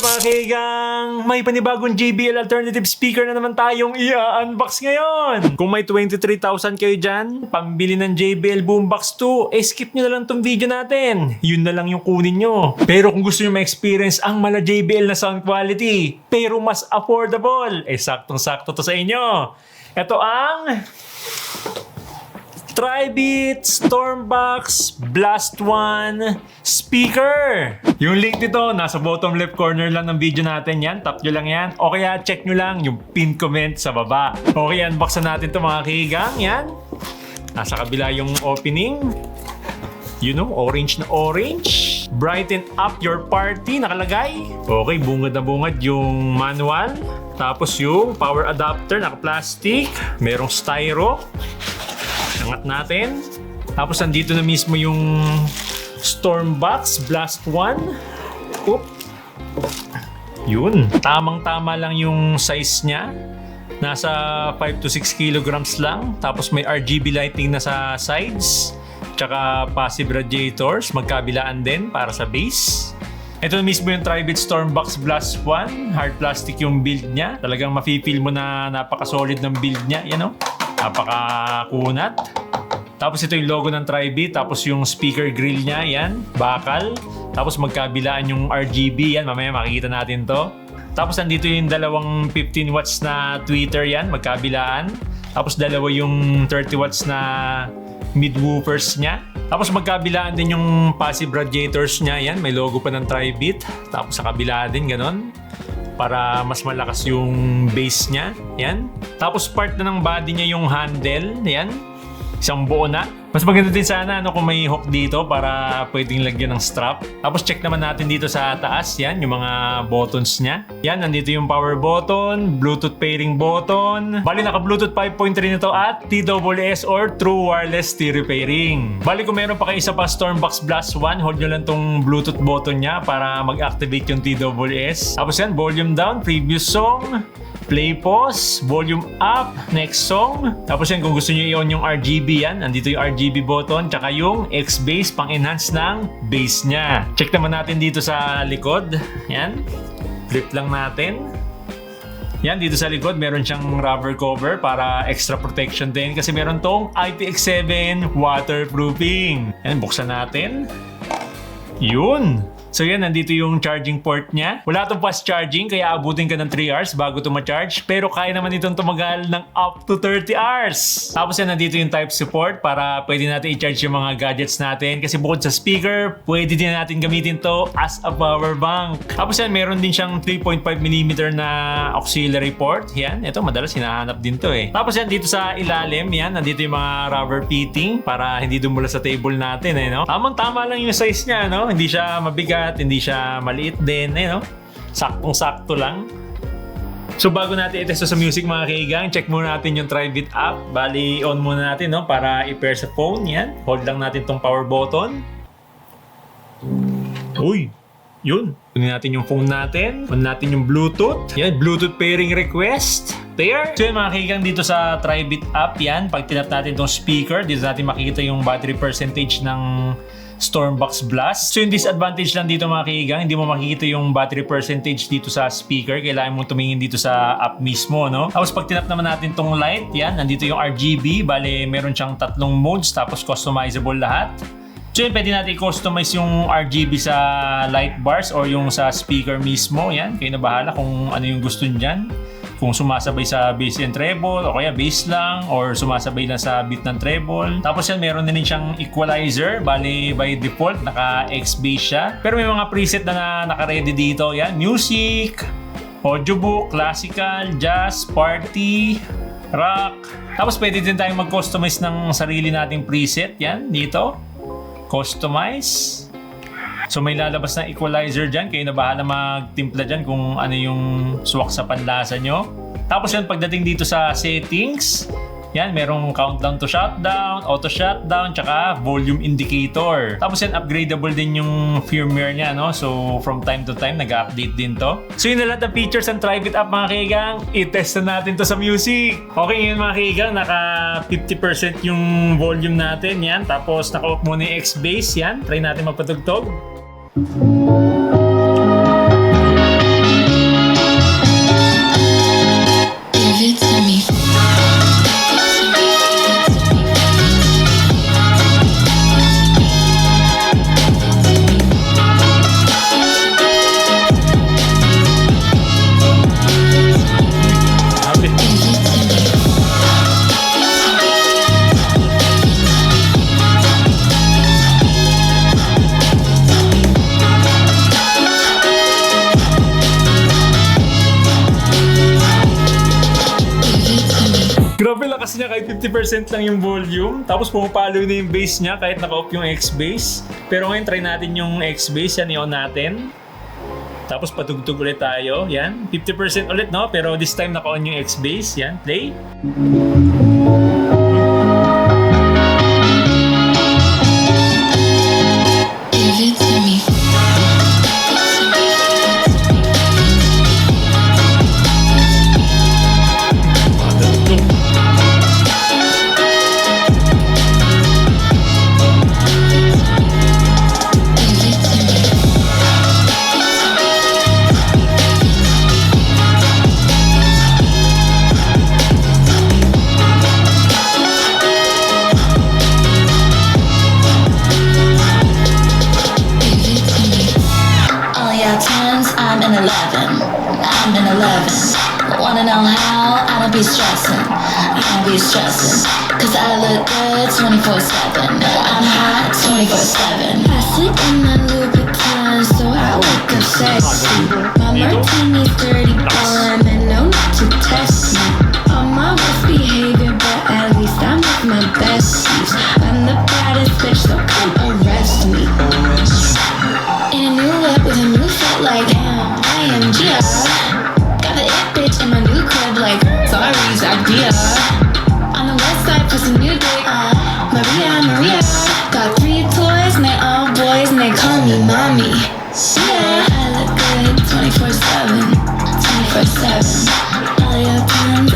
up mga kaigang? May panibagong JBL alternative speaker na naman tayong i-unbox ngayon. Kung may 23,000 kayo dyan, pambili ng JBL Boombox 2, skip nyo na lang tong video natin. Yun na lang yung kunin nyo. Pero kung gusto nyo ma-experience ang mala JBL na sound quality, pero mas affordable, saktong-sakto to sa inyo. Ito ang Tribit Stormbox Blast One speaker. Yung link nito nasa bottom left corner lang ng video natin yan. Tap nyo lang yan. O kaya check nyo lang yung pin comment sa baba. Okay, unboxan natin to mga kigang. Yan. Nasa kabila yung opening. You know, orange na orange. Brighten up your party nakalagay. Okay, bungad na bungad yung manual. Tapos yung power adapter naka-plastic. Merong styro. Angat natin. Tapos nandito na mismo yung Stormbox Blast One. Oop. Yun. Tamang-tama lang yung size niya. Nasa 5 to 6 kilograms lang. Tapos may RGB lighting na sa sides. Tsaka passive radiators. Magkabilaan din para sa base. Ito na mismo yung Tribit Stormbox Blast One. Hard plastic yung build niya. Talagang mafe-feel mo na napaka-solid ng build niya. Yan o. Napaka-kunat. Tapos ito yung logo ng Tribit. Tapos yung speaker grill niya. Yan. Bakal. Tapos magkabilaan yung RGB. Yan. Mamaya makikita natin to. Tapos nandito yung dalawang 15 watts na tweeter. Yan. Magkabilaan. Tapos dalawa yung 30 watts na mid-woofers niya. Tapos magkabilaan din yung passive radiators niya. Yan. May logo pa ng Tribit. Tapos sa kabila din. Ganon. Para mas malakas yung base niya. Yan. Tapos part na ng body niya yung handle. Yan. Isang buo na. Mas maganda din sana kung may hook dito para pwedeng lagyan ng strap. Tapos check naman natin dito sa taas. Yan, yung mga buttons niya. Yan, nandito yung power button, Bluetooth pairing button. Bali, naka-Bluetooth 5.3 nito at TWS or True Wireless Stereo Pairing. Bali, kung meron pa kayo isa pa Stormbox Blast 1, hold nyo lang tong Bluetooth button niya para mag-activate yung TWS. Tapos yan, volume down, previous song. Play pause, volume up, next song. Tapos yan, kung gusto nyo i-on yung RGB yan, nandito yung RGB button, tsaka yung X-Bass pang-enhance ng bass niya. Check naman natin dito sa likod. Yan. Flip lang natin. Yan, dito sa likod, meron siyang rubber cover para extra protection din kasi meron tong IPX7 waterproofing. Yan, buksan natin. Yun. So yan, nandito yung charging port niya. Wala itong fast charging, kaya abutin ka ng 3 hours bago ito ma-charge. Pero kaya naman itong tumagal ng up to 30 hours. Tapos yan, nandito yung type support para pwede natin i-charge yung mga gadgets natin. Kasi bukod sa speaker, pwede din natin gamitin to as a power bank. Tapos yan, meron din siyang 3.5mm na auxiliary port. Yan, ito madalas hinahanap din to eh. Tapos yan, dito sa ilalim, yan, nandito yung mga rubber fitting para hindi dumula sa table natin eh, no? Tamang-tama lang yung size niya, no? Hindi siya mabigat. Hindi siya maliit din, no? Saktong-sakto lang. So bago natin i-test sa music mga kaigang, check muna natin yung Tribit app. Bali, on muna natin, no? Para i-pair sa phone, yan. Hold lang natin tong power button. Uy! Yun. Kunin natin yung phone natin. On natin yung Bluetooth. Yan, Bluetooth pairing request. Pair. So yun mga kaigang, dito sa Tribit app, yan. Pag tinap natin tong speaker, dito natin makikita yung battery percentage ng Stormbox Blast. So yung disadvantage lang dito mga kaigang, hindi mo makikita yung battery percentage dito sa speaker. Kailangan mo tumingin dito sa app mismo, no? Tapos pag tinap naman natin tong light, yan, nandito yung RGB. Bale, meron siyang 3 modes, tapos customizable lahat. So yun, pwede natin i-customize yung RGB sa light bars or yung sa speaker mismo. Yan, kayo na bahala kung ano yung gusto nyo dyan. Kung sumasabay sa bass and treble o kaya bass lang or sumasabay lang sa beat ng treble. Tapos yan, meron na rin siyang equalizer. Bali, by default, naka-X-bass siya. Pero may mga preset na naka-ready dito. Yan, music, audiobook, classical, jazz, party, rock. Tapos pwede din tayong mag-customize ng sarili nating preset. Yan, dito. Customize. So may lalabas na equalizer dyan. Kayo na bahala magtimpla dyan kung ano yung swak sa panlasa nyo. Tapos yan, pagdating dito sa settings, yan, merong countdown to shutdown, auto shutdown, tsaka volume indicator. Tapos yan, upgradable din yung firmware niya, no? So from time to time, nag-update din to. So yun na lahat ng features ng Tribit app mga kaigang. I-test na natin to sa music. Okay, yun mga kaigang, naka 50% yung volume natin, yan. Tapos naka-off muna yung X-Bass, yan. Try natin magpatugtog. lakas niya kahit 50% lang yung volume. Tapos pumapalo na yung bass niya kahit naka-off yung X-bass. Pero ngayon try natin yung X-bass. Yan, i-on natin. Tapos patugtog ulit tayo. Yan, 50% ulit, no? Pero this time naka-on yung X-bass. Yan, play. I'm in 11. Wanna know how? I don't be stressing. Cause I look good 24/7. I'm hot 24/7. I sleep in my Louboutin, so I wake up sexy. My martini's 31 and no need to test me. On my worst behavior, but at least I'm with my besties. I'm the baddest bitch, so come arrest me. In a new whip with a new fit like IMG. Got the it bitch in my new crib like sorry's idea. On the west side for some new dick, Maria. Got 3 toys and they all boys and they call me mommy. Yeah, I look good 24/7, 24/7. All your plans.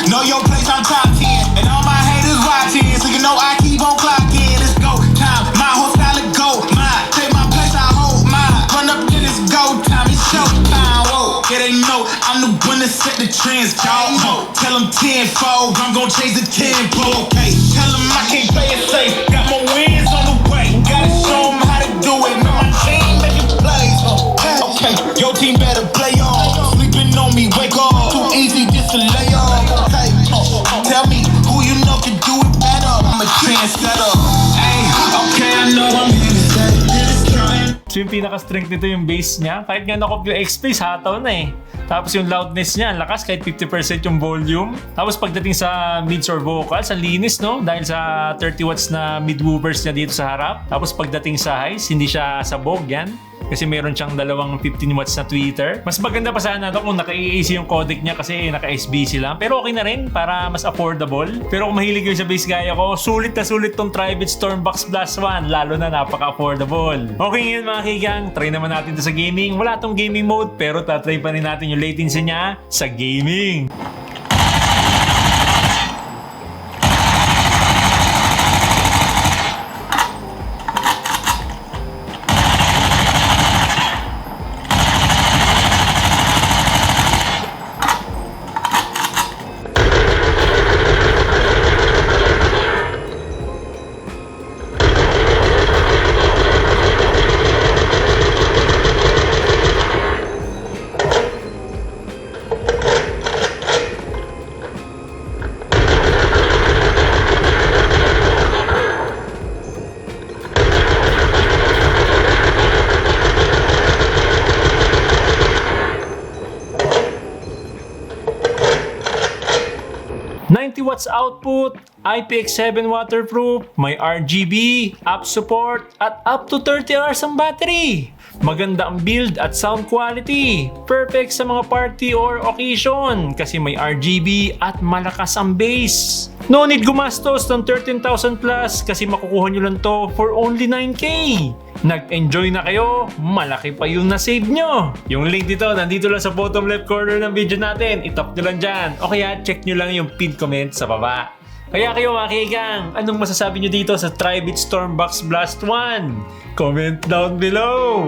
Know your place, I'm top 10. And all my haters watching, so you know I keep on clocking. Let's go time, my whole style of go. Mine, take my place, I hold mine. Run up to this go time, it's show time. Whoa, yeah, they know I'm the one that set the trends, y'all. Tell them tenfold, I'm gon' chase the tempo. Okay, tell them I can't play it safe. Got my wins on the way. Gotta show them how to do it. Man, my team making plays. Okay, your team better play on. Sleeping on me, wake up. Too easy just to lay off. Tell me who you know can do it better. I'm a trendsetter. Hey, okay, I know I'm here to say. So yung pinaka-strength nito yung bass niya. Kahit nga nakop yung X-bass, hataw na eh. Tapos yung loudness niya, ang lakas kahit 50% yung volume. Tapos pagdating sa mids or vocals, ang linis, no? Dahil sa 30 watts na mid-woofers niya dito sa harap. Tapos pagdating sa highs, hindi siya sabog yan. Kasi meron siyang dalawang 15 watts na tweeter. Mas maganda pa sana ito kung naka-AAC yung codec niya kasi naka-SBC lang. Pero okay na rin para mas affordable. Pero kung mahilig yun sa bass gaya ko, sulit na sulit tong Tribit Stormbox Blast 1. Lalo na napaka-affordable. Okay ngayon mga kigang, try naman natin ito sa gaming. Wala tong gaming mode pero tatry pa rin natin yung latency niya sa gaming. watts output, IPX7 waterproof, may RGB, app support, at up to 30 hours ang battery. Maganda ang build at sound quality. Perfect sa mga party or occasion kasi may RGB at malakas ang bass. No need gumastos ng 13,000 plus kasi makukuha nyo lang to for only 9K. Nag-enjoy na kayo, malaki pa yung na-save nyo. Yung link dito, nandito lang sa bottom left corner ng video natin. I-tap nyo lang dyan. O kaya check nyo lang yung pinned comment sa baba. Kaya kayo mga kaigang, anong masasabi nyo dito sa Tribit Stormbox Blast 1? Comment down below!